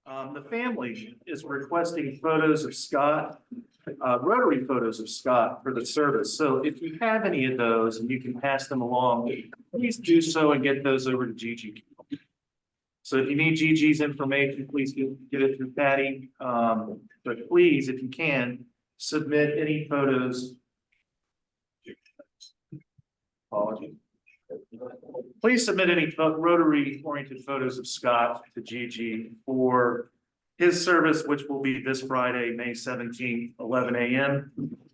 The family is requesting photos of Scott, Rotary photos of Scott for the service. So if you have any of those and you can pass them along, please do so and get those over to Gigi. So if you need Gigi's information, please get it through Patty. But please, if you can, submit any photos. Apologies. Please submit any Rotary-oriented photos of Scott to Gigi for his service, which will be this Friday, May 17th, 11 a.m.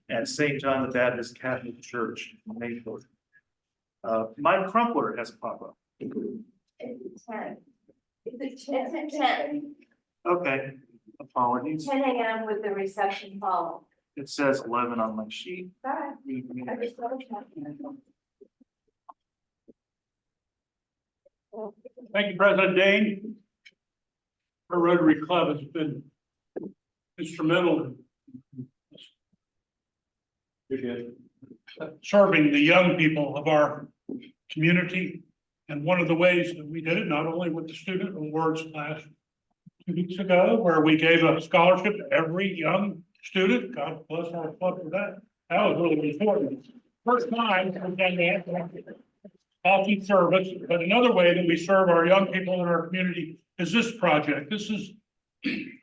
at St. John the Baptist Catholic Church, Mayfield. Mike Crumpler has a pop-up. It's 10. It's 10. Okay, apologies. 10 a.m. with the reception follow. It says 11 on my sheet. Sorry. I just double checked. Thank you, President Dane. Our Rotary Club has been instrumental in serving the young people of our community. And one of the ways that we did it, not only with the student awards class 2 weeks ago, where we gave a scholarship to every young student. God bless our club for that. That was really important. First time we've done that. Healthy service, but another way that we serve our young people in our community is this project. This is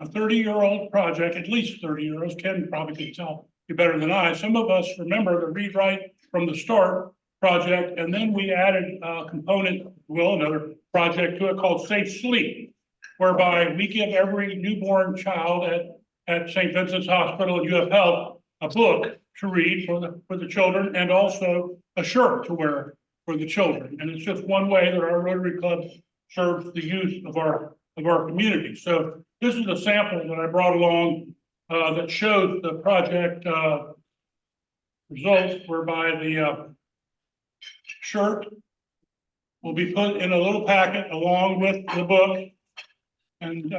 a 30-year-old project, at least 30 years. Ken probably could tell you better than I. Some of us remember the Read Write from the Start project, and then we added a component, well, another project to it called Safe Sleep, whereby we give every newborn child at St. Vincent's Hospital and UF Health a book to read for the children, and also a shirt to wear for the children. And it's just one way that our Rotary Club serves the youth of our community. So this is a sample that I brought along that shows the project results, whereby the shirt will be put in a little packet along with the book. And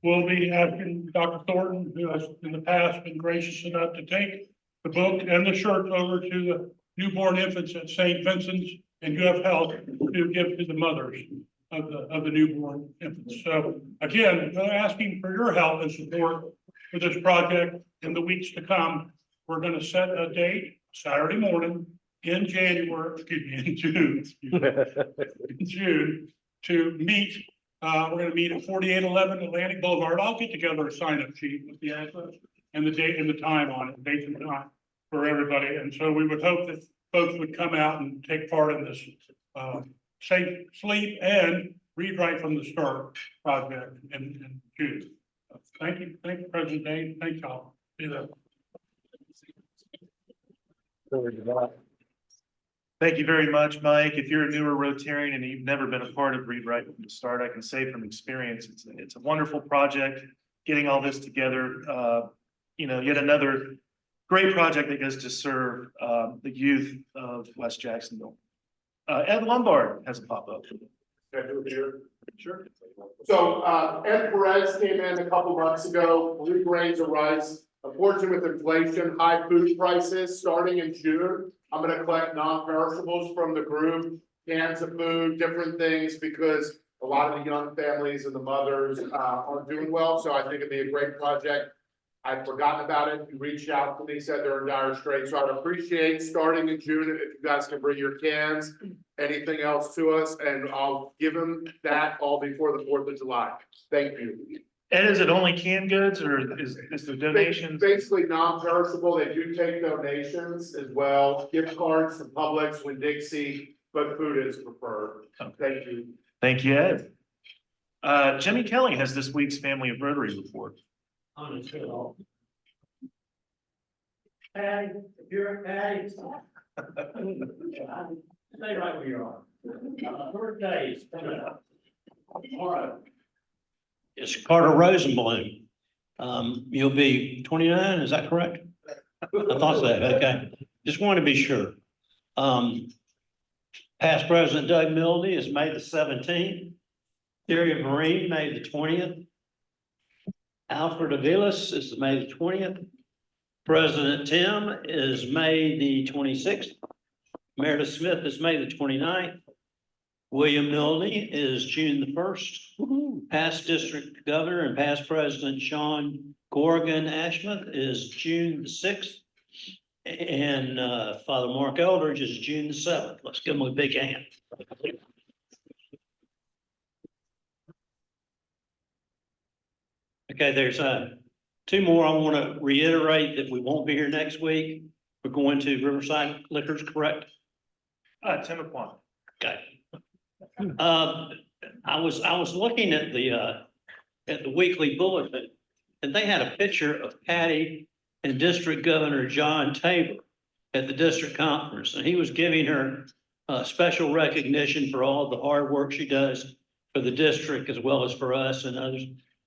we'll be asking Dr. Thornton, who has in the past been gracious enough to take the book and the shirt over to the newborn infants at St. Vincent's and UF Health to give to the mothers of the newborn infants. So again, we're asking for your help and support for this project in the weeks to come. We're going to set a date, Saturday morning in January, in June, to meet. We're going to meet at 4811 Atlantic Boulevard. I'll get together a sign-up sheet with the address and the date and the time on it, date and time for everybody. And so we would hope that folks would come out and take part in this Safe Sleep and Read Write from the Start project in June. Thank you, President Dane. Thank y'all. Thank you very much, Mike. If you're a newer Rotarian and you've never been a part of Read Write from the Start, I can say from experience, it's a wonderful project. Getting all this together, yet another great project that goes to serve the youth of West Jacksonville. Ed Lombard has a pop-up. Can I do it here? Sure. So Ed Perez came in a couple months ago, 3 grains of rice. Unfortunately, with inflation, high food prices, starting in June, I'm gonna collect non-perishables from the group, cans of food, different things, because a lot of the young families and the mothers aren't doing well. So I think it'd be a great project. I'd forgotten about it. You reached out to me, said they're in dire straits. So I'd appreciate starting in June if you guys can bring your cans, anything else to us, and I'll give them that all before the 4th of July. Thank you. Ed, is it only canned goods or is the donations? Basically non-perishable. They do take donations as well, gift cards from Publix, Winn-Dixie, but food is preferred. Thank you. Thank you, Ed. Jimmy Kelly has this week's Family of Rotary report. Patty, if you're Patty, stay right where you are. Birthday is coming up. Tomorrow. It's Carter Rosenblum. You'll be 29, is that correct? I thought so, okay. Just want to be sure. Past President Doug Milne is May the 17th. Theory of Marine, May the 20th. Alfred Aviles is May the 20th. President Tim is May the 26th. Meredith Smith is May the 29th. William Nolde is June the 1st. Past district governor and past president Sean Corrigan Ashmuth is June the 6th. And Father Mark Eldridge is June the 7th. Let's give them a big hand. Okay, there's two more. I want to reiterate that we won't be here next week. We're going to Riverside Liquors, correct? 10 o'clock. Okay. I was looking at the weekly bulletin, and they had a picture of Patty and District Governor John Tabor at the district conference, and he was giving her special recognition for all the hard work she does for the district as well as for us and others.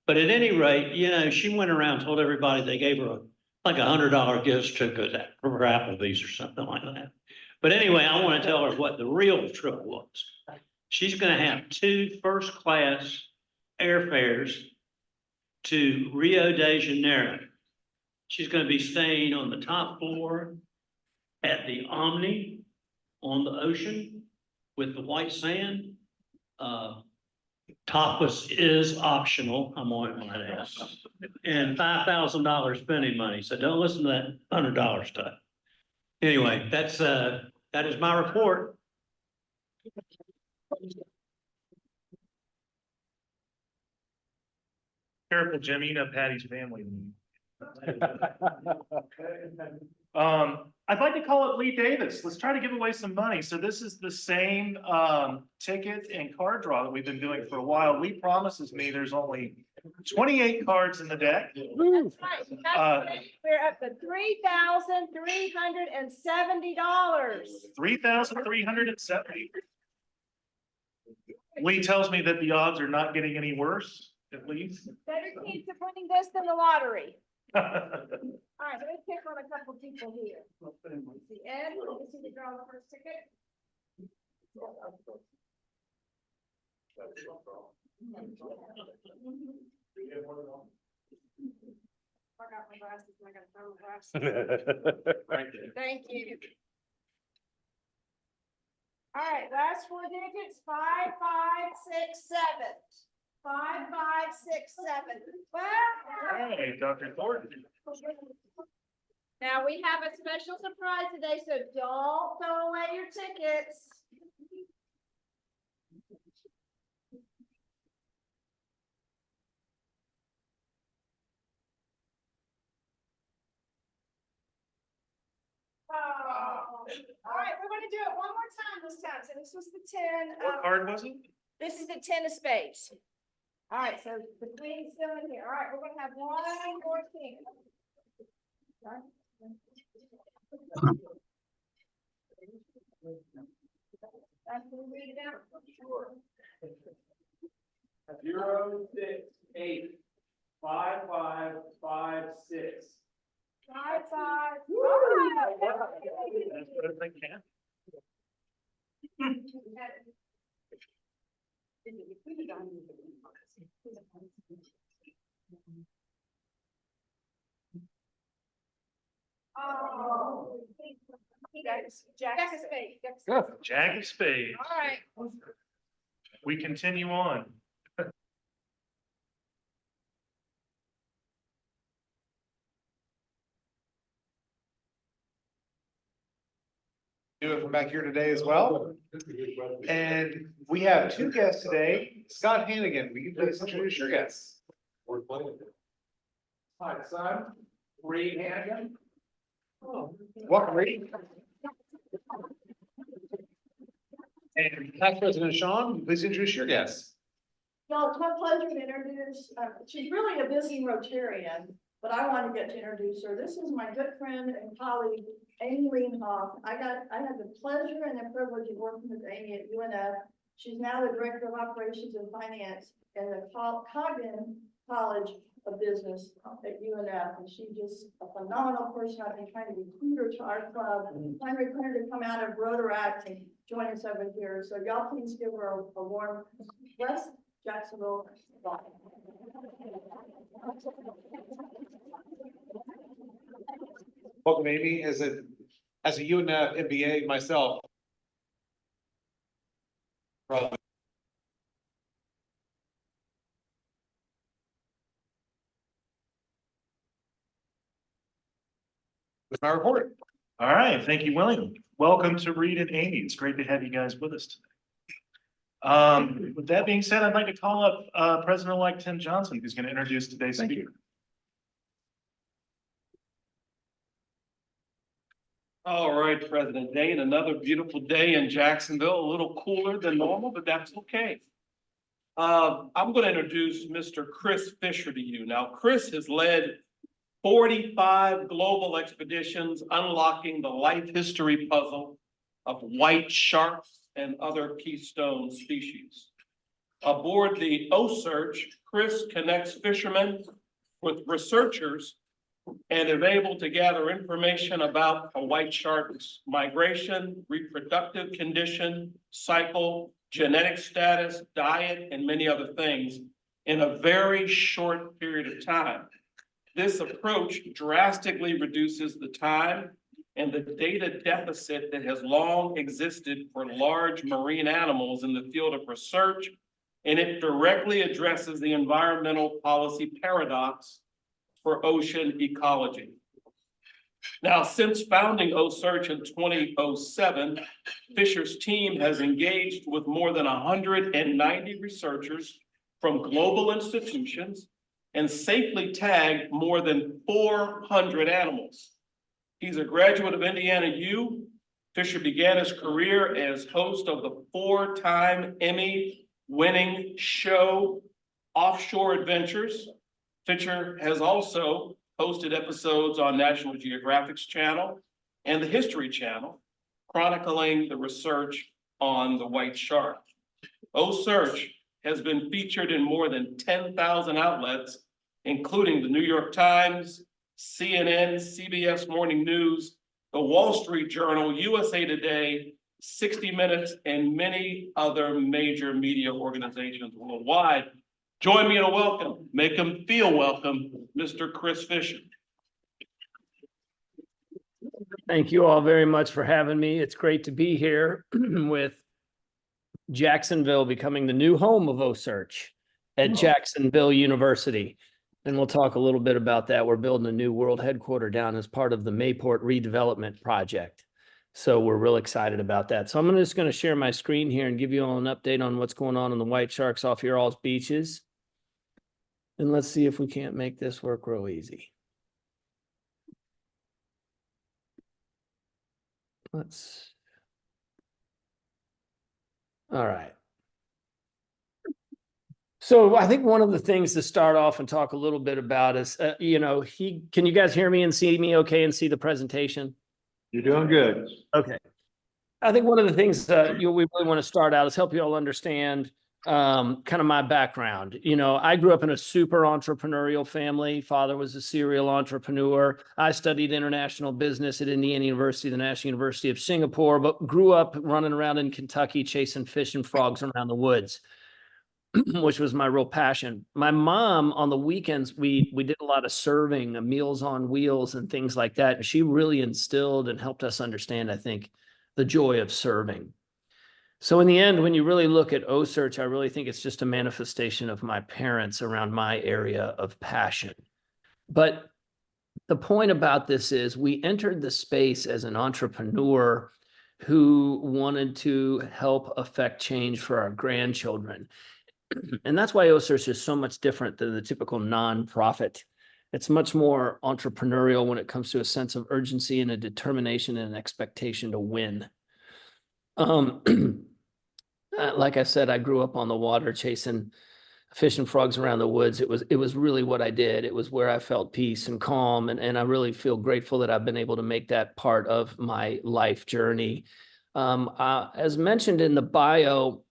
But at any rate, you know, she went around, told everybody they gave her like $100 gift certificate for her Applebee's or something like that. But anyway, I want to tell her what the real trip was. She's going to have 2 first-class airfares to Rio de Janeiro. She's going to be staying on the top floor at the Omni on the ocean with the white sand. Tapas is optional, I'm on my ass. And $5,000 spending money, so don't listen to that $100 stuff. Anyway, that is my report. Careful, Jim, you know Patty's family. I'd like to call it Lee Davis. Let's try to give away some money. So this is the same ticket and card draw that we've been doing for a while. Lee promises me there's only 28 cards in the deck. That's right. We're up to $3,370. 3,370. Lee tells me that the odds are not getting any worse, at least. Better chance of winning this than the lottery. All right, let me pick on a couple people here. See Ed, you see the draw the first ticket? I got my glasses, and I gotta throw my glasses. Thank you. All right, last 4 digits, 5567. 5567. Well. Hey, Dr. Thornton. Now, we have a special surprise today, so don't throw away your tickets. Oh. All right, we're gonna do it one more time this time. So this was the 10. What card was it? This is the 10 of spades. All right, so the queen's still in here. All right, we're gonna have one more king. That's what we read it out. Sure. 0, 6, 8, 5, 5, 5, 6. 5, 5. As good as I can. Oh. Jack of spades. Jack of spades. All right. We continue on. Doing from back here today as well. And we have 2 guests today. Scott Hannigan, will you please introduce your guests? Hi, son. Reed Hannigan. Welcome, Reed. And Past President Sean, please introduce your guests. No, it's my pleasure to introduce, she's really a busy Rotarian, but I want to get to introduce her. This is my good friend and colleague, Amy Leanhoff. I had the pleasure and the privilege of working with Amy at UNF. She's now the Director of Operations and Finance in the Cogden College of Business at UNF. And she's just a phenomenal person. I've been trying to recruit her to our club, trying to recruit her to come out of Rotaract and join us over here. So y'all please give her a warm West Jacksonville. Welcome, Amy. As a UNF MBA myself, With my report. All right, thank you, William. Welcome to Reed and Amy. It's great to have you guys with us today. With that being said, I'd like to call up President-elect Tim Johnson, who's going to introduce today's speaker. All right, President Dane, another beautiful day in Jacksonville, a little cooler than normal, but that's okay. I'm going to introduce Mr. Chris Fischer to you. Now, Chris has led 45 global expeditions unlocking the life history puzzle of white sharks and other keystone species. Aboard the Ocearch, Chris connects fishermen with researchers and is able to gather information about a white shark's migration, reproductive condition, cycle, genetic status, diet, and many other things in a very short period of time. This approach drastically reduces the time and the data deficit that has long existed for large marine animals in the field of research, and it directly addresses the environmental policy paradox for ocean ecology. Now, since founding Ocearch in 2007, Fischer's team has engaged with more than 190 researchers from global institutions and safely tagged more than 400 animals. He's a graduate of Indiana U. Fischer began his career as host of the 4-time Emmy-winning show Offshore Adventures. Fischer has also hosted episodes on National Geographic's channel and the History Channel, chronicling the research on the white shark. Ocearch has been featured in more than 10,000 outlets, including the New York Times, CNN, CBS Morning News, the Wall Street Journal, USA Today, 60 Minutes, and many other major media organizations worldwide. Join me in a welcome, make him feel welcome, Mr. Chris Fischer. Thank you all very much for having me. It's great to be here with Jacksonville becoming the new home of Ocearch at Jacksonville University. And we'll talk a little bit about that. We're building a new world headquarters down as part of the Mayport redevelopment project. So we're real excited about that. So I'm just going to share my screen here and give you all an update on what's going on in the white sharks off your all's beaches. And let's see if we can't make this work real easy. All right. So I think one of the things to start off and talk a little bit about is, can you guys hear me and see me okay and see the presentation? You're doing good. Okay. I think one of the things we really want to start out is help you all understand kind of my background. I grew up in a super entrepreneurial family. Father was a serial entrepreneur. I studied international business at Indiana University, the National University of Singapore, but grew up running around in Kentucky chasing fish and frogs around the woods, which was my real passion. My mom, on the weekends, we did a lot of serving, Meals on Wheels and things like that. And she really instilled and helped us understand, I think, the joy of serving. So in the end, when you really look at Ocearch, I really think it's just a manifestation of my parents around my area of passion. But the point about this is we entered the space as an entrepreneur who wanted to help affect change for our grandchildren. And that's why Ocearch is so much different than the typical nonprofit. It's much more entrepreneurial when it comes to a sense of urgency and a determination and an expectation to win. Like I said, I grew up on the water chasing fish and frogs around the woods. It was really what I did. It was where I felt peace and calm. And I really feel grateful that I've been able to make that part of my life journey. As mentioned in the bio,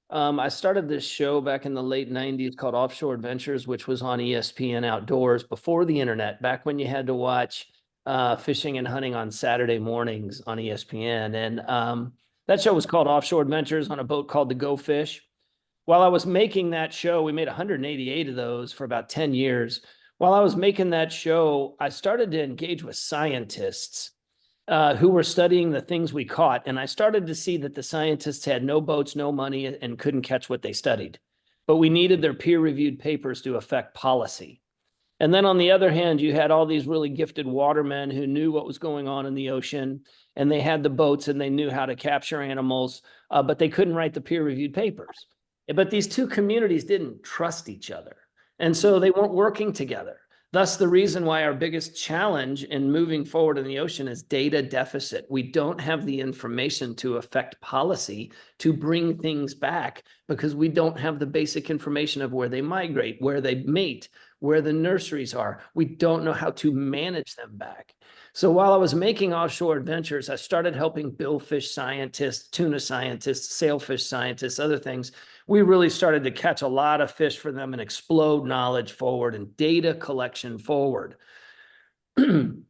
I started this show back in the late 90s called Offshore Adventures, which was on ESPN Outdoors before the internet, back when you had to watch fishing and hunting on Saturday mornings on ESPN. And that show was called Offshore Adventures on a boat called the Go Fish. While I was making that show, we made 188 of those for about 10 years. While I was making that show, I started to engage with scientists who were studying the things we caught. And I started to see that the scientists had no boats, no money, and couldn't catch what they studied. But we needed their peer-reviewed papers to affect policy. And then on the other hand, you had all these really gifted watermen who knew what was going on in the ocean, and they had the boats and they knew how to capture animals, but they couldn't write the peer-reviewed papers. But these two communities didn't trust each other. And so they weren't working together. Thus, the reason why our biggest challenge in moving forward in the ocean is data deficit. We don't have the information to affect policy to bring things back because we don't have the basic information of where they migrate, where they mate, where the nurseries are. We don't know how to manage them back. So while I was making offshore adventures, I started helping billfish scientists, tuna scientists, sailfish scientists, other things. We really started to catch a lot of fish for them and explode knowledge forward and data collection forward.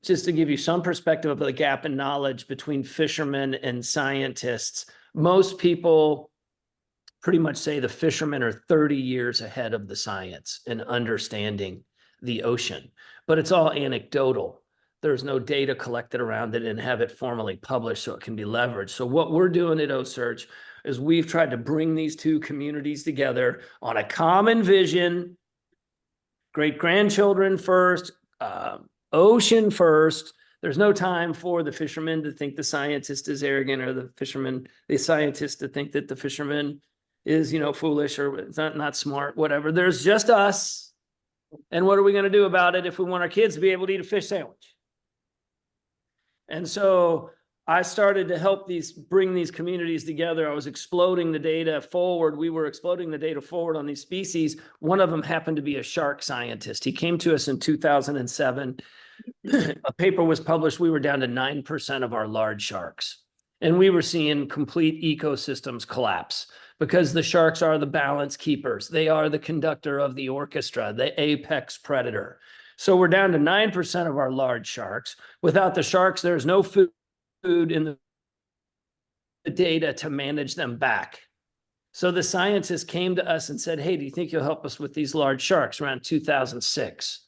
Just to give you some perspective of the gap in knowledge between fishermen and scientists, most people pretty much say the fishermen are 30 years ahead of the science in understanding the ocean, but it's all anecdotal. There's no data collected around it and have it formally published so it can be leveraged. So what we're doing at Ocearch is we've tried to bring these two communities together on a common vision, great-grandchildren first, ocean first. There's no time for the fisherman to think the scientist is arrogant or the scientist to think that the fisherman is, foolish or not smart, whatever. There's just us. And what are we going to do about it if we want our kids to be able to eat a fish sandwich? And so I started to help bring these communities together. I was exploding the data forward. We were exploding the data forward on these species. One of them happened to be a shark scientist. He came to us in 2007. A paper was published. We were down to 9% of our large sharks. And we were seeing complete ecosystems collapse because the sharks are the balance keepers. They are the conductor of the orchestra, the apex predator. So we're down to 9% of our large sharks. Without the sharks, there's no food in the data to manage them back. So the scientists came to us and said, hey, do you think you'll help us with these large sharks around 2006?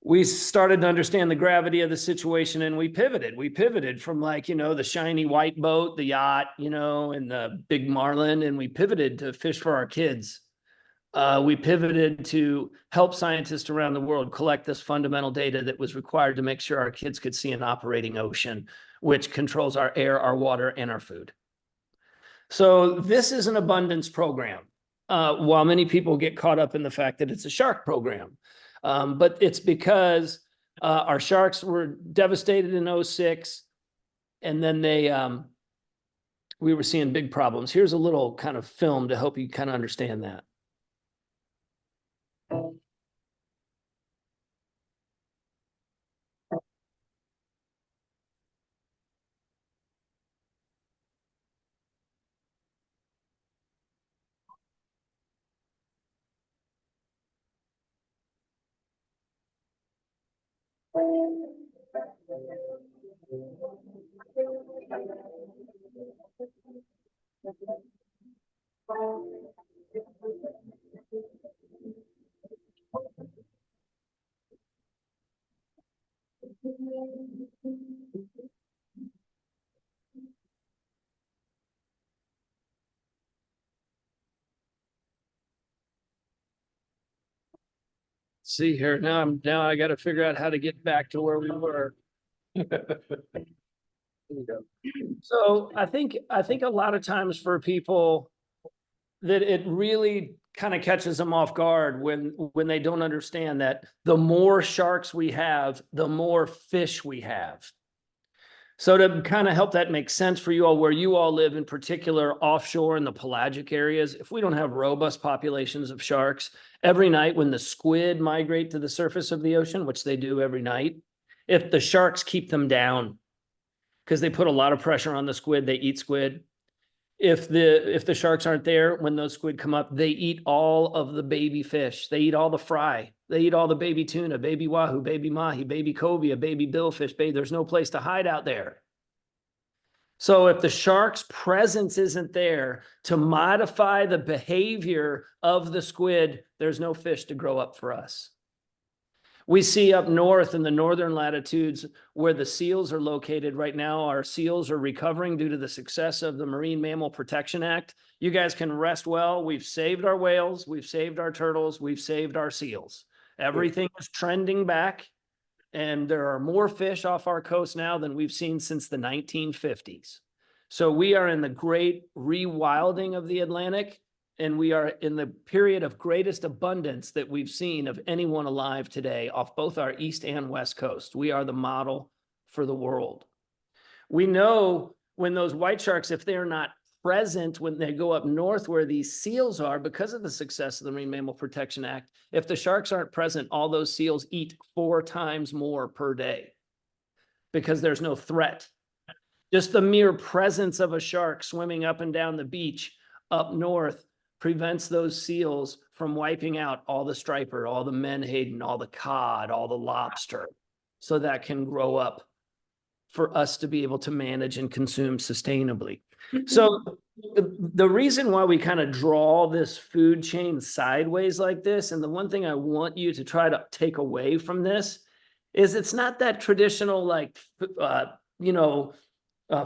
We started to understand the gravity of the situation and we pivoted. We pivoted from the shiny white boat, the yacht, and the big marlin, and we pivoted to fish for our kids. We pivoted to help scientists around the world collect this fundamental data that was required to make sure our kids could see an operating ocean, which controls our air, our water, and our food. So this is an abundance program, while many people get caught up in the fact that it's a shark program. But it's because our sharks were devastated in 2006, and then we were seeing big problems. Here's a little kind of film to help you kind of understand that. See here, now I got to figure out how to get back to where we were. So I think a lot of times for people that it really kind of catches them off guard when they don't understand that the more sharks we have, the more fish we have. So to kind of help that make sense for you all, where you all live, in particular offshore in the pelagic areas, if we don't have robust populations of sharks, every night when the squid migrate to the surface of the ocean, which they do every night, if the sharks keep them down, because they put a lot of pressure on the squid, they eat squid. If the sharks aren't there, when those squid come up, they eat all of the baby fish. They eat all the fry. They eat all the baby tuna, baby wahoo, baby mahi, baby cobia, baby billfish. There's no place to hide out there. So if the shark's presence isn't there to modify the behavior of the squid, there's no fish to grow up for us. We see up north in the northern latitudes where the seals are located right now, our seals are recovering due to the success of the Marine Mammal Protection Act. You guys can rest well. We've saved our whales, we've saved our turtles, we've saved our seals. Everything is trending back, and there are more fish off our coast now than we've seen since the 1950s. So we are in the great rewilding of the Atlantic, and we are in the period of greatest abundance that we've seen of anyone alive today off both our east and west coast. We are the model for the world. We know when those white sharks, if they're not present when they go up north where these seals are, because of the success of the Marine Mammal Protection Act, if the sharks aren't present, all those seals eat 4 times more per day because there's no threat. Just the mere presence of a shark swimming up and down the beach up north prevents those seals from wiping out all the striper, all the menhaden, all the cod, all the lobster, so that can grow up for us to be able to manage and consume sustainably. So the reason why we kind of draw this food chain sideways like this, and the one thing I want you to try to take away from this is it's not that traditional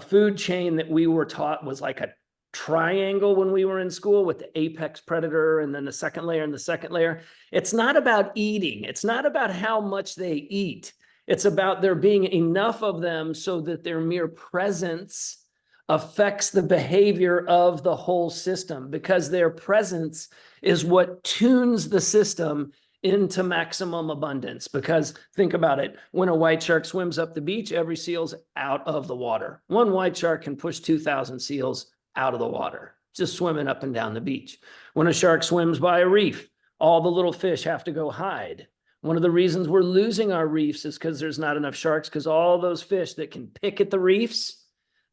food chain that we were taught was like a triangle when we were in school with the apex predator and then the second layer and the second layer. It's not about eating. It's not about how much they eat. It's about there being enough of them so that their mere presence affects the behavior of the whole system, because their presence is what tunes the system into maximum abundance. Because think about it, when a white shark swims up the beach, every seal's out of the water. One white shark can push 2,000 seals out of the water, just swimming up and down the beach. When a shark swims by a reef, all the little fish have to go hide. One of the reasons we're losing our reefs is because there's not enough sharks, because all those fish that can pick at the reefs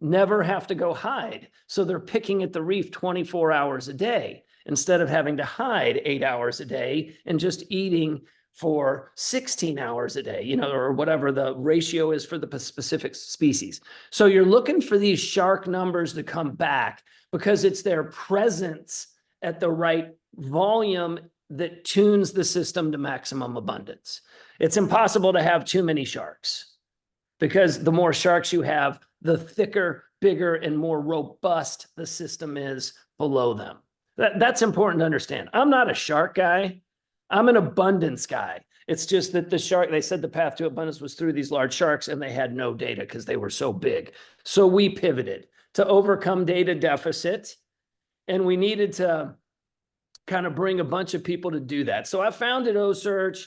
never have to go hide. So they're picking at the reef 24 hours a day instead of having to hide 8 hours a day and just eating for 16 hours a day, or whatever the ratio is for the specific species. So you're looking for these shark numbers to come back because it's their presence at the right volume that tunes the system to maximum abundance. It's impossible to have too many sharks, because the more sharks you have, the thicker, bigger, and more robust the system is below them. That's important to understand. I'm not a shark guy. I'm an abundance guy. It's just that the shark, they said the path to abundance was through these large sharks, and they had no data because they were so big. So we pivoted to overcome data deficit, and we needed to kind of bring a bunch of people to do that. So I founded Ocearch.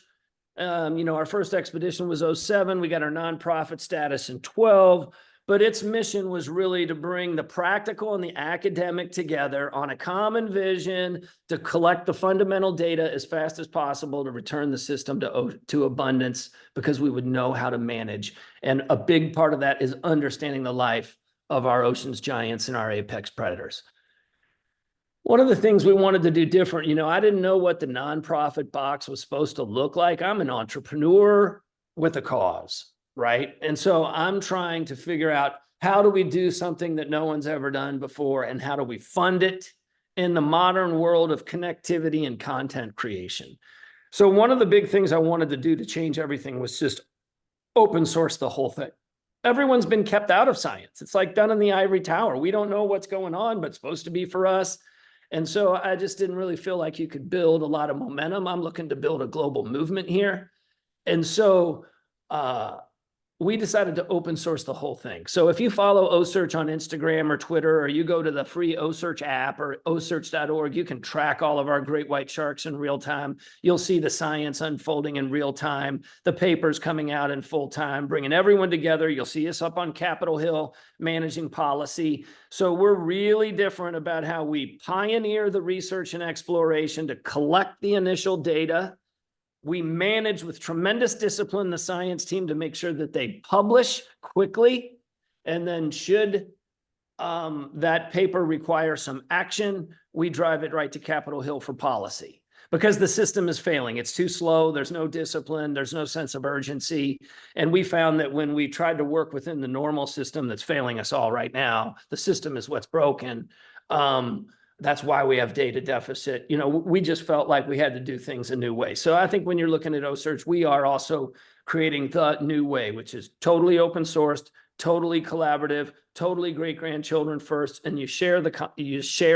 Our first expedition was 2007. We got our nonprofit status in 2012. But its mission was really to bring the practical and the academic together on a common vision to collect the fundamental data as fast as possible to return the system to abundance, because we would know how to manage. And a big part of that is understanding the life of our ocean's giants and our apex predators. One of the things we wanted to do different, I didn't know what the nonprofit box was supposed to look like. I'm an entrepreneur with a cause. Right. And so I'm trying to figure out, how do we do something that no one's ever done before, and how do we fund it in the modern world of connectivity and content creation? So one of the big things I wanted to do to change everything was just open source the whole thing. Everyone's been kept out of science. It's like done in the ivory tower. We don't know what's going on, but it's supposed to be for us. And so I just didn't really feel like you could build a lot of momentum. I'm looking to build a global movement here. And so, we decided to open source the whole thing. So if you follow Ocearch on Instagram or Twitter, or you go to the free Ocearch app or ocearch.org, you can track all of our great white sharks in real time. You'll see the science unfolding in real time, the papers coming out in full time, bringing everyone together. You'll see us up on Capitol Hill managing policy. So we're really different about how we pioneer the research and exploration to collect the initial data. We manage with tremendous discipline the science team to make sure that they publish quickly. And then should that paper require some action, we drive it right to Capitol Hill for policy, because the system is failing. It's too slow. There's no discipline. There's no sense of urgency. And we found that when we tried to work within the normal system that's failing us all right now, the system is what's broken. That's why we have data deficit. You know, we just felt like we had to do things a new way. So I think when you're looking at Ocearch, we are also creating the new way, which is totally open sourced, totally collaborative, totally great grandchildren first, and you share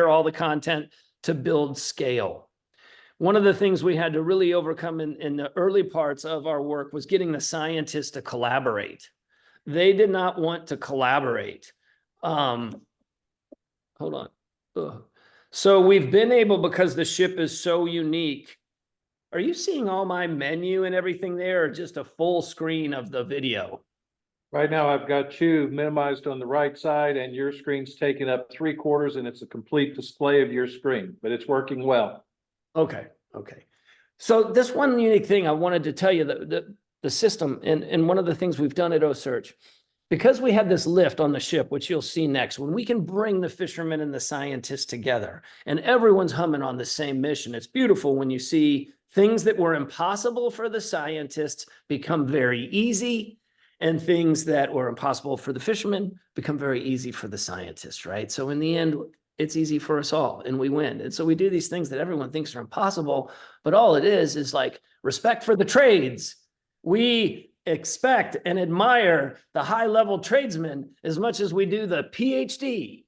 all the content to build scale. One of the things we had to really overcome in the early parts of our work was getting the scientists to collaborate. They did not want to collaborate. Hold on. Ugh. So we've been able, because the ship is so unique. Are you seeing all my menu and everything there, or just a full screen of the video? Right now, I've got you minimized on the right side and your screen's taking up 3/4 and it's a complete display of your screen, but it's working well. Okay, okay. So this one unique thing I wanted to tell you, the system, and one of the things we've done at Ocearch, because we have this lift on the ship, which you'll see next, when we can bring the fishermen and the scientists together and everyone's humming on the same mission, it's beautiful when you see things that were impossible for the scientists become very easy, and things that were impossible for the fishermen become very easy for the scientists, right? So in the end, it's easy for us all and we win. And so we do these things that everyone thinks are impossible, but all it is like respect for the trades. We expect and admire the high-level tradesmen as much as we do the PhD,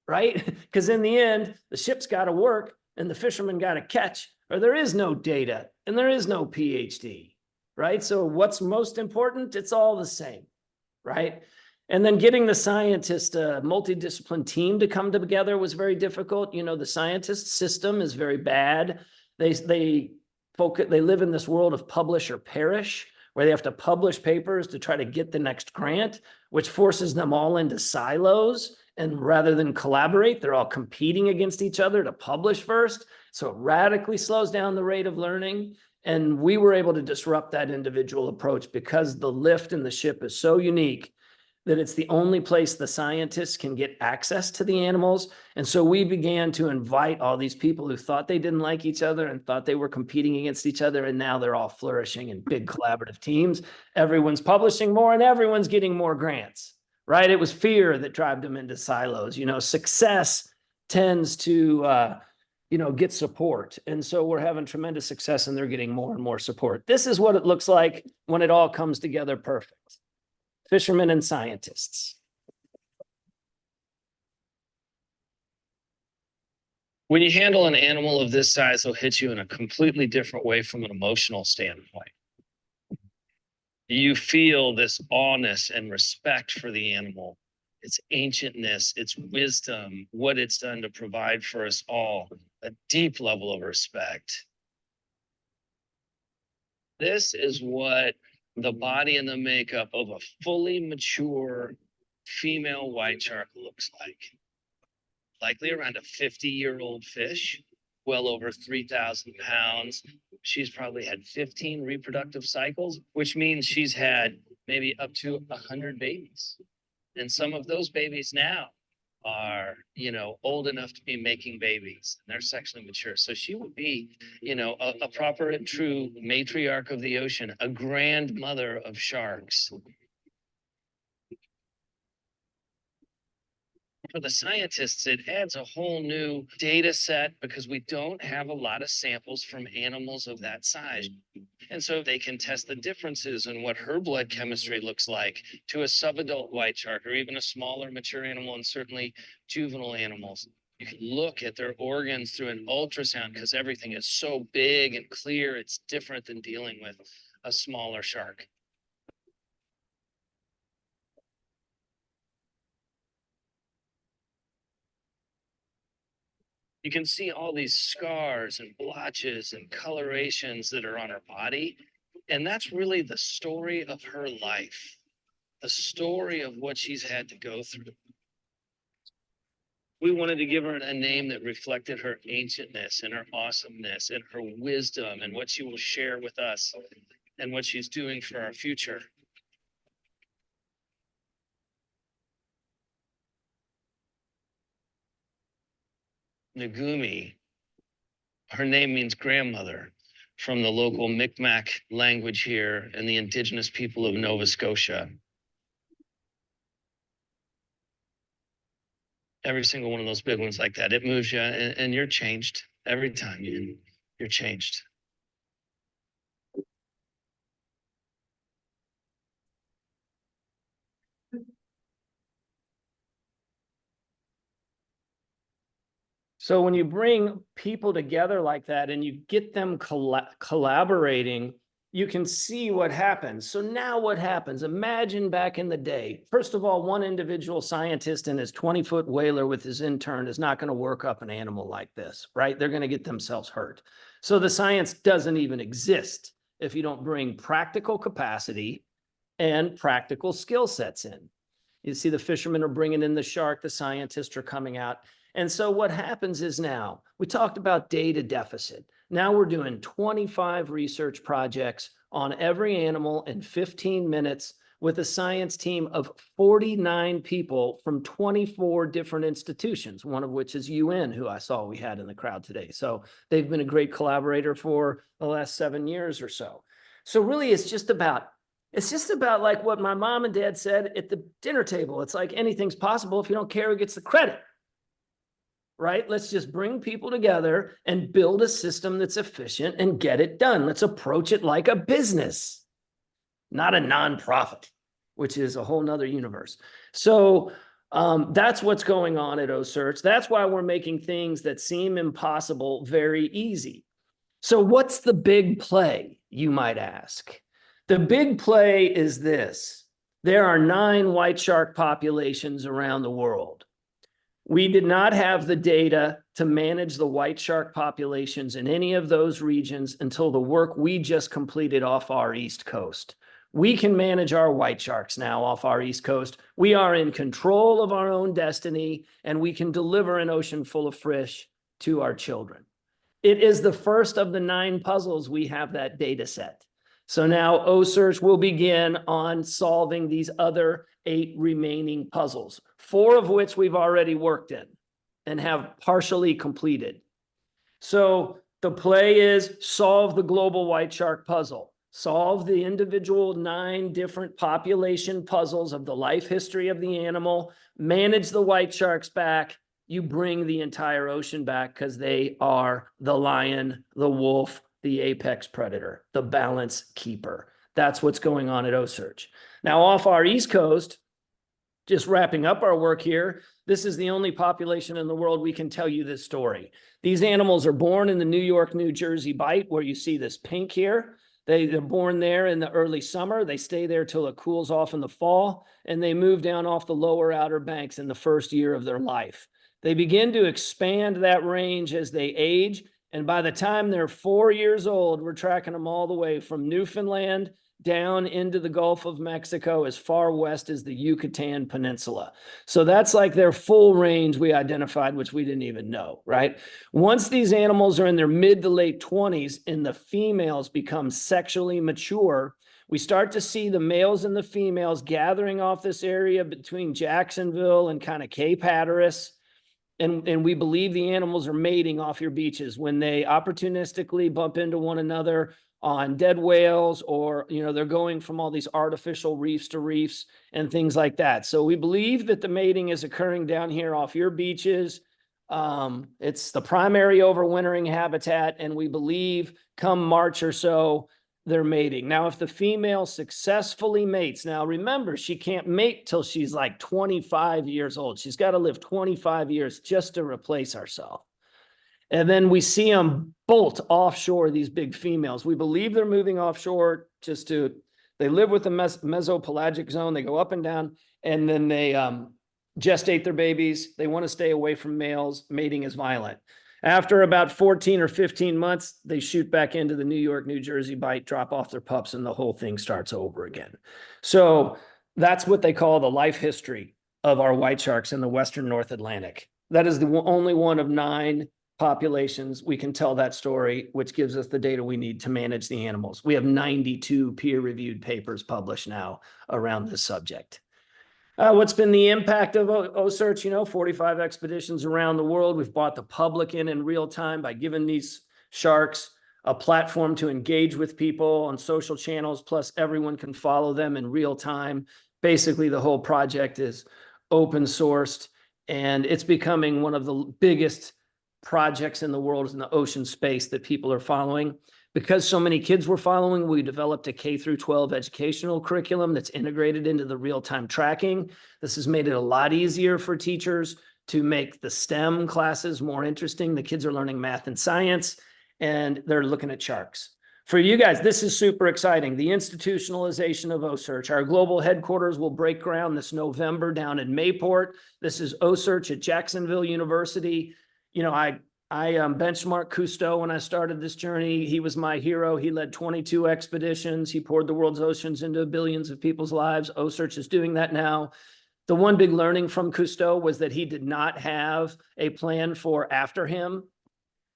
right? Because in the end, the ship's got to work and the fishermen got to catch, or there is no data and there is no PhD, right? So what's most important? It's all the same, right? And then getting the scientist, multidiscipline team to come together was very difficult. You know, the scientist system is very bad. They live in this world of publish or perish, where they have to publish papers to try to get the next grant, which forces them all into silos. And rather than collaborate, they're all competing against each other to publish first. So it radically slows down the rate of learning. And we were able to disrupt that individual approach because the lift in the ship is so unique that it's the only place the scientists can get access to the animals. And so we began to invite all these people who thought they didn't like each other and thought they were competing against each other. And now they're all flourishing in big collaborative teams. Everyone's publishing more and everyone's getting more grants, right? It was fear that drove them into silos. You know, success tends to, get support. And so we're having tremendous success and they're getting more and more support. This is what it looks like when it all comes together perfect. Fishermen and scientists. When you handle an animal of this size, they'll hit you in a completely different way from an emotional standpoint. You feel this awness and respect for the animal, its ancientness, its wisdom, what it's done to provide for us all, a deep level of respect. This is what the body and the makeup of a fully mature female white shark looks like. Likely around a 50-year-old fish, well over 3,000 pounds. She's probably had 15 reproductive cycles, which means she's had maybe up to 100 babies. And some of those babies now are, old enough to be making babies. And they're sexually mature. So she would be, a proper and true matriarch of the ocean, a grandmother of sharks. For the scientists, it adds a whole new data set because we don't have a lot of samples from animals of that size. And so they can test the differences in what her blood chemistry looks like to a subadult white shark or even a smaller mature animal, and certainly juvenile animals. You can look at their organs through an ultrasound because everything is so big and clear. It's different than dealing with a smaller shark. You can see all these scars and blotches and colorations that are on her body. And that's really the story of her life, the story of what she's had to go through. We wanted to give her a name that reflected her ancientness and her awesomeness and her wisdom and what she will share with us and what she's doing for our future. Nagumi, her name means grandmother from the local Mi'kmaq language here and the indigenous people of Nova Scotia. every single one of those big ones like that. It moves you and you're changed every time you're changed. So when you bring people together like that and you get them collaborating, you can see what happens. So now what happens? Imagine back in the day. First of all, one individual scientist in his 20-foot whaler with his intern is not going to work up an animal like this, right? They're going to get themselves hurt. So the science doesn't even exist if you don't bring practical capacity and practical skill sets in. You see the fishermen are bringing in the shark, the scientists are coming out. And so what happens is now, we talked about data deficit. Now we're doing 25 research projects on every animal in 15 minutes with a science team of 49 people from 24 different institutions, one of which is UN, who I saw we had in the crowd today. So they've been a great collaborator for the last 7 years or so. So really, it's just about like what my mom and dad said at the dinner table. It's like anything's possible if you don't care who gets the credit. Right? Let's just bring people together and build a system that's efficient and get it done. Let's approach it like a business, not a nonprofit, which is a whole nother universe. So that's what's going on at Ocearch. That's why we're making things that seem impossible very easy. So what's the big play, you might ask? The big play is this. There are 9 white shark populations around the world. We did not have the data to manage the white shark populations in any of those regions until the work we just completed off our East Coast. We can manage our white sharks now off our East Coast. We are in control of our own destiny, and we can deliver an ocean full of fish to our children. It is the first of the 9 puzzles we have that data set. So now Ocearch will begin on solving these other 8 remaining puzzles, 4 of which we've already worked in and have partially completed. So the play is solve the global white shark puzzle, solve the individual 9 different population puzzles of the life history of the animal, manage the white sharks back. You bring the entire ocean back because they are the lion, the wolf, the apex predator, the balance keeper. That's what's going on at Ocearch. Now, off our East Coast, just wrapping up our work here, this is the only population in the world we can tell you this story. These animals are born in the New York, New Jersey bight, where you see this pink here. They're born there in the early summer. They stay there till it cools off in the fall, and they move down off the lower outer banks in the first year of their life. They begin to expand that range as they age, and by the time they're 4 years old, we're tracking them all the way from Newfoundland down into the Gulf of Mexico, as far west as the Yucatan Peninsula. So that's like their full range we identified, which we didn't even know, right? Once these animals are in their mid to late 20s and the females become sexually mature, we start to see the males and the females gathering off this area between Jacksonville and kind of Cape Hatteras. And we believe the animals are mating off your beaches when they opportunistically bump into one another on dead whales, or, you know, they're going from all these artificial reefs to reefs and things like that. So we believe that the mating is occurring down here off your beaches. It's the primary overwintering habitat, and we believe come March or so, they're mating. Now, if the female successfully mates, now remember, she can't mate till she's like 25 years old. She's got to live 25 years just to replace herself. And then we see them bolt offshore, these big females. We believe they're moving offshore they live with the mesopelagic zone. They go up and down, and then they gestate their babies. They want to stay away from males. Mating is violent. After about 14 or 15 months, they shoot back into the New York, New Jersey bight, drop off their pups, and the whole thing starts over again. So that's what they call the life history of our white sharks in the Western North Atlantic. That is the only one of 9 populations we can tell that story, which gives us the data we need to manage the animals. We have 92 peer-reviewed papers published now around this subject. What's been the impact of Ocearch? 45 expeditions around the world. We've brought the public in real time by giving these sharks a platform to engage with people on social channels, plus everyone can follow them in real time. Basically, the whole project is open sourced, And it's becoming one of the biggest projects in the world in the ocean space that people are following. Because so many kids were following, we developed a K through 12 educational curriculum that's integrated into the real-time tracking. This has made it a lot easier for teachers to make the STEM classes more interesting. The kids are learning math and science, and they're looking at sharks. For you guys, this is super exciting. The institutionalization of Ocearch. Our global headquarters will break ground this November down in Mayport. This is Ocearch at Jacksonville University. You know, I benchmarked Cousteau when I started this journey. He was my hero. He led 22 expeditions. He poured the world's oceans into billions of people's lives. Ocearch is doing that now. The one big learning from Cousteau was that he did not have a plan for after him.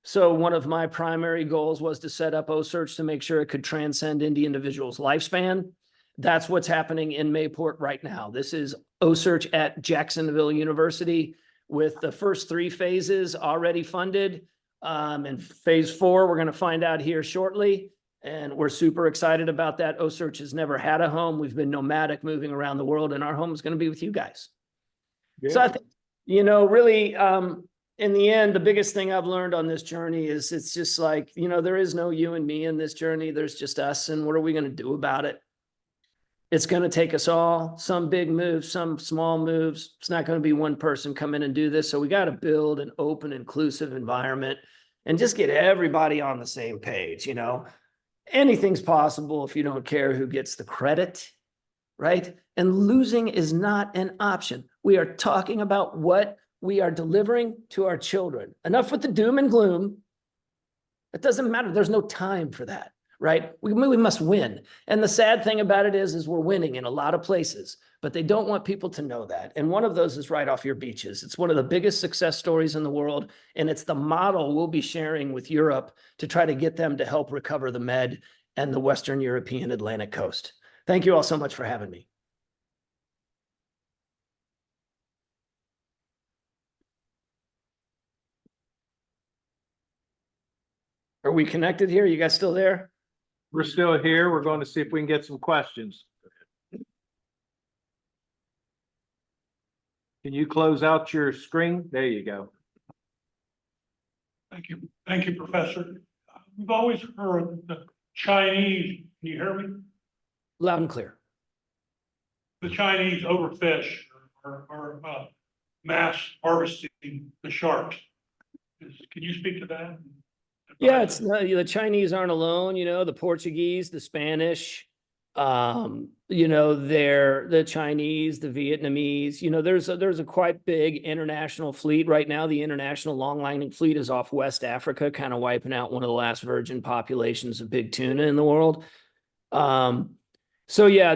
So one of my primary goals was to set up Ocearch to make sure it could transcend any individual's lifespan. That's what's happening in Mayport right now. This is Ocearch at Jacksonville University, with the first 3 phases already funded. And phase 4, we're going to find out here shortly. And we're super excited about that. Ocearch has never had a home. We've been nomadic, moving around the world, and our home is going to be with you guys. Yeah. So I think, you know, really, in the end, the biggest thing I've learned on this journey is it's just like, you know, there is no you and me in this journey. There's just us. And what are we going to do about it? It's going to take us all, some big moves, some small moves. It's not going to be one person come in and do this. So we got to build an open, inclusive environment and just get everybody on the same page. You know, anything's possible if you don't care who gets the credit, right? And losing is not an option. We are talking about what we are delivering to our children. Enough with the doom and gloom. It doesn't matter. There's no time for that. Right? We must win. And the sad thing about it is we're winning in a lot of places, but they don't want people to know that. And one of those is right off your beaches. It's one of the biggest success stories in the world. And it's the model we'll be sharing with Europe to try to get them to help recover the Med and the Western European Atlantic coast. Thank you all so much for having me. Are we connected here? You guys still there? We're still here. We're going to see if we can get some questions. Can you close out your screen? There you go. Thank you. Thank you, Professor. We've always heard the Chinese, can you hear me? Loud and clear. The Chinese overfish or mass harvesting the sharks. Can you speak to that? Yeah, it's the Chinese aren't alone, you know, the Portuguese, the Spanish, you know, the Chinese, the Vietnamese, you know, there's a quite big international fleet right now. The international longlining fleet is off West Africa, kind of wiping out one of the last virgin populations of big tuna in the world. So yeah,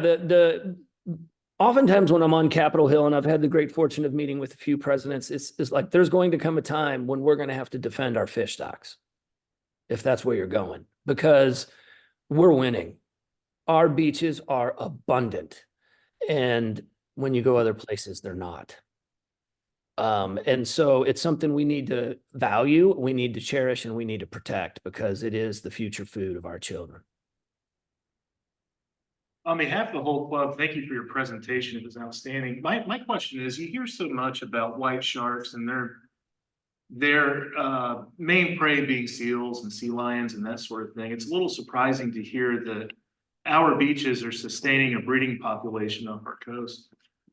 oftentimes when I'm on Capitol Hill, and I've had the great fortune of meeting with a few presidents, it's like there's going to come a time when we're going to have to defend our fish stocks, if that's where you're going, because we're winning. Our beaches are abundant. And when you go other places, they're not. And so it's something we need to value, we need to cherish, and we need to protect, because it is the future food of our children. On behalf of the whole club, thank you for your presentation. It was outstanding. My question is, you hear so much about white sharks and their main prey being seals and sea lions and that sort of thing. It's a little surprising to hear that our beaches are sustaining a breeding population off our coast.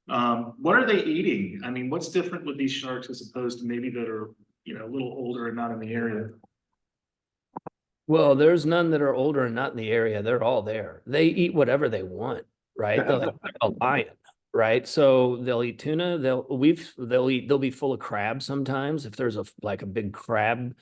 What are they eating? I mean, what's different with these sharks as opposed to maybe that are, you know, a little older and not in the area? Well, there's none that are older and not in the area. They're all there. They eat whatever they want, right? They're like a lion, right? So they'll eat tuna. They'll be full of crab sometimes if there's like a big crab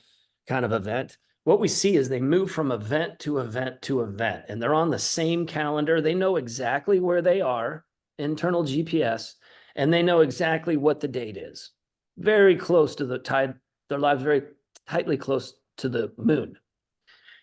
kind of event. What we see is they move from event to event to event, and they're on the same calendar. They know exactly where they are, internal GPS, and they know exactly what the date is. Very close to the tide, their lives very tightly close to the moon.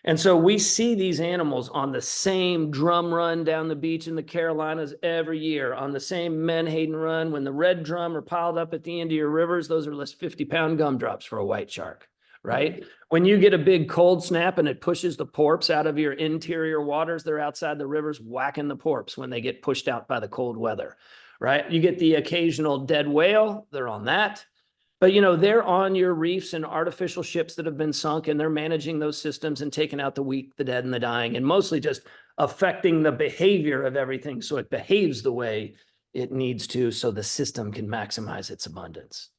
And so we see these animals on the same drum run down the beach in the Carolinas every year, on the same Menhaden run. When the red drum are piled up at the end of your rivers, those are less 50-pound gumdrops for a white shark, right? When you get a big cold snap and it pushes the porps out of your interior waters, they're outside the rivers whacking the porps when they get pushed out by the cold weather, right? You get the occasional dead whale, they're on that. But they're on your reefs and artificial ships that have been sunk, and they're managing those systems and taking out the weak, the dead, and the dying, and mostly just affecting the behavior of everything so it behaves the way it needs to, so the system can maximize its abundance.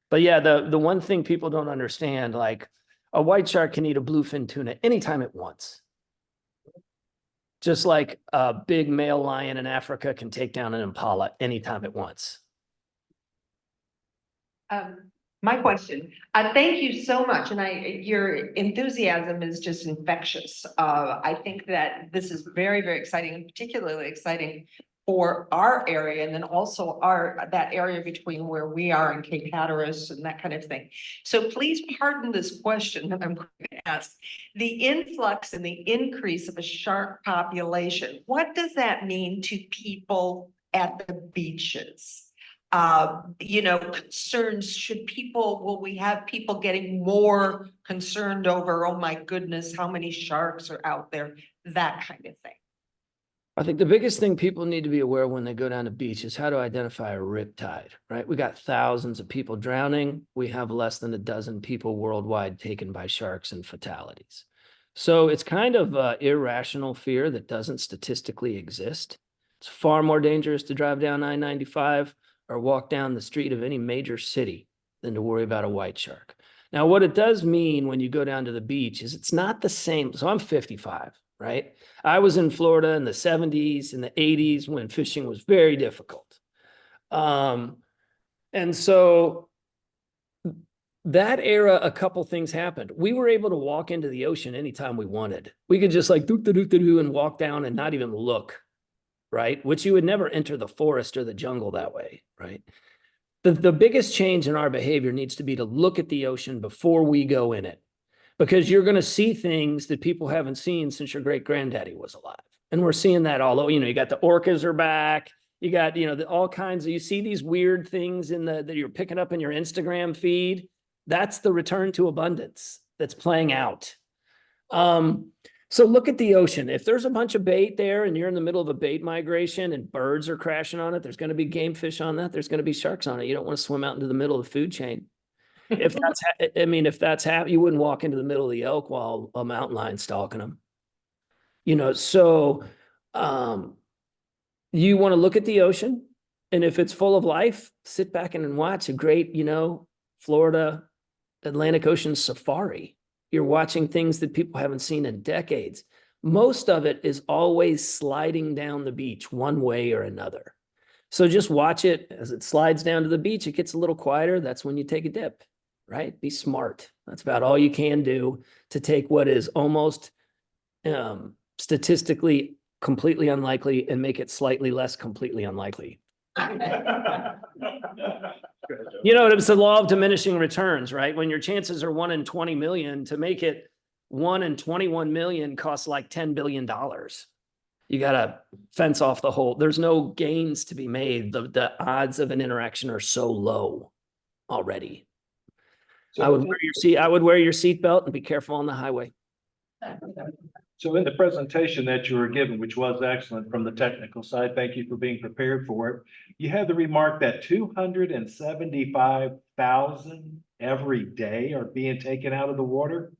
But yeah, the one thing people don't understand, like a white shark can eat a bluefin tuna anytime it wants. Just like a big male lion in Africa can take down an impala anytime it wants. My question, thank you so much, and your enthusiasm is just infectious. I think that this is very, very exciting, and particularly exciting for our area, and then also that area between where we are and Cape Hatteras and that kind of thing. So please pardon this question that I'm going to ask. The influx and the increase of a shark population, what does that mean to people at the beaches? Concerns, will we have people getting more concerned over, oh my goodness, how many sharks are out there, that kind of thing? I think the biggest thing people need to be aware when they go down to beach is how to identify a riptide, right? We got thousands of people drowning. We have less than a dozen people worldwide taken by sharks and fatalities. So it's kind of an irrational fear that doesn't statistically exist. It's far more dangerous to drive down I-95 or walk down the street of any major city than to worry about a white shark. Now, what it does mean when you go down to the beach is it's not the same. So I'm 55, right? I was in Florida in the 70s and the 80s when fishing was very difficult. And so that era, a couple things happened. We were able to walk into the ocean anytime we wanted. We could just like do and walk down and not even look. Right? Which you would never enter the forest or the jungle that way, right? The biggest change in our behavior needs to be to look at the ocean before we go in it, because you're going to see things that people haven't seen since your great granddaddy was alive. And we're seeing that all over. You got the orcas are back. You got, all kinds of, you see these weird things that you're picking up in your Instagram feed. That's the return to abundance that's playing out. So look at the ocean. If there's a bunch of bait there and you're in the middle of a bait migration and birds are crashing on it, there's going to be game fish on that. There's going to be sharks on it. You don't want to swim out into the middle of the food chain. If that's happening, you wouldn't walk into the middle of the elk while a mountain lion's stalking them. You want to look at the ocean, and if it's full of life, sit back and watch a great, Florida Atlantic Ocean safari. You're watching things that people haven't seen in decades. Most of it is always sliding down the beach one way or another. So just watch it as it slides down to the beach. It gets a little quieter. That's when you take a dip, right? Be smart. That's about all you can do to take what is almost statistically completely unlikely and make it slightly less completely unlikely. It's the law of diminishing returns, right? When your chances are 1 in 20 million, to make it 1 in 21 million costs like $10 billion. You got to fence off the whole. There's no gains to be made. The odds of an interaction are so low already. So I would wear your seatbelt and be careful on the highway. So in the presentation that you were given, which was excellent from the technical side, thank you for being prepared for it. You had the remark that 275,000 every day are being taken out of the water.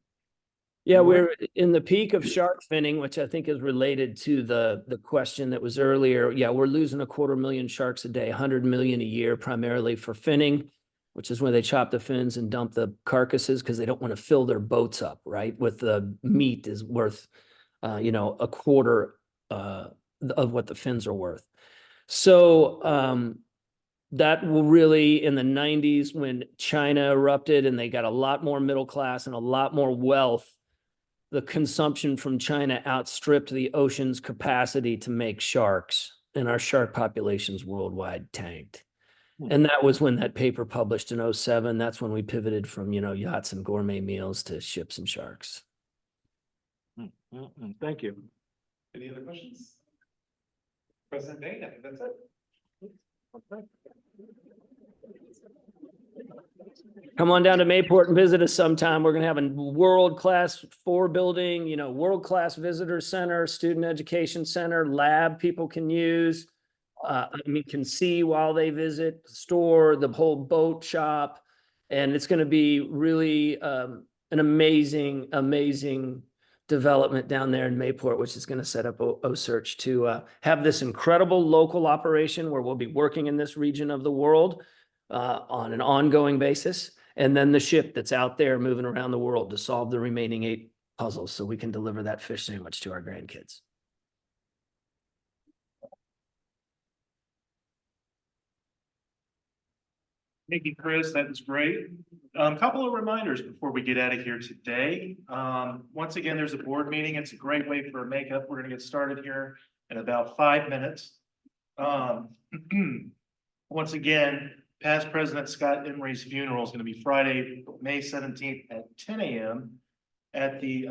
Yeah, we're in the peak of shark finning, which I think is related to the question that was earlier. Yeah, we're losing 250,000 sharks a day, 100 million a year, primarily for finning, which is when they chop the fins and dump the carcasses because they don't want to fill their boats up, right? With the meat is worth, a quarter of what the fins are worth. So that will really, in the 90s, when China erupted and they got a lot more middle class and a lot more wealth, the consumption from China outstripped the ocean's capacity to make sharks, and our shark populations worldwide tanked. And that was when that paper published in 2007. That's when we pivoted from, yachts and gourmet meals to ships and sharks. Thank you. Any other questions? President Dane, I think that's it. Come on down to Mayport and visit us sometime. We're going to have a world-class 4-building, world-class visitor center, student education center, lab people can use. can see while they visit the store, the whole boat shop. And it's going to be really an amazing, amazing development down there in Mayport, which is going to set up Ocearch to have this incredible local operation where we'll be working in this region of the world on an ongoing basis. And then the ship that's out there moving around the world to solve the remaining 8 puzzles so we can deliver that fish sandwich to our grandkids. Thank you, Chris. That was great. A couple of reminders before we get out of here today. Once again, there's a board meeting. It's a great way for a makeup. We're going to get started here in about 5 minutes. Once again, past President Scott Emery's funeral is going to be Friday, May 17th at 10 a.m. at the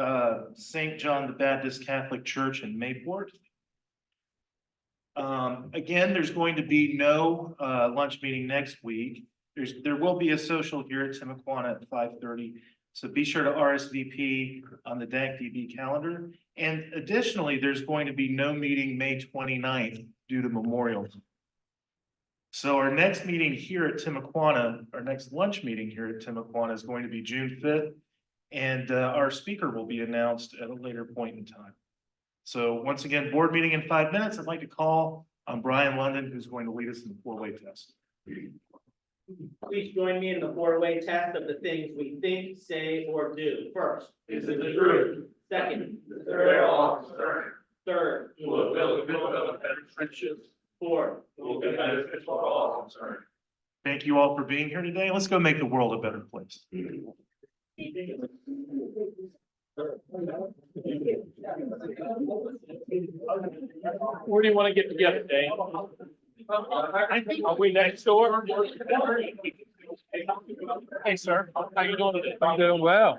St. John the Baptist Catholic Church in Mayport. Again, there's going to be no lunch meeting next week. There will be a social here at Timaquana at 5:30. So be sure to RSVP on the DAC-DB calendar. And additionally, there's going to be no meeting May 29th due to Memorial. So our next meeting here at Timaquana, our next lunch meeting here at Timaquana is going to be June 5th. And our speaker will be announced at a later point in time. So once again, board meeting in 5 minutes. I'd like to call on Brian London, who's going to lead us in the 4-way test. Please join me in the 4-way test of the things we think, say, or do. First, Is it the truth? second, third, Will build better friendships. fourth. Will be beneficial for all concerned. Thank you all for being here today. Let's go make the world a better place. Where do you want to get together, Dave? I think, are we next door? Hey, sir, how you doing today? I'm doing well.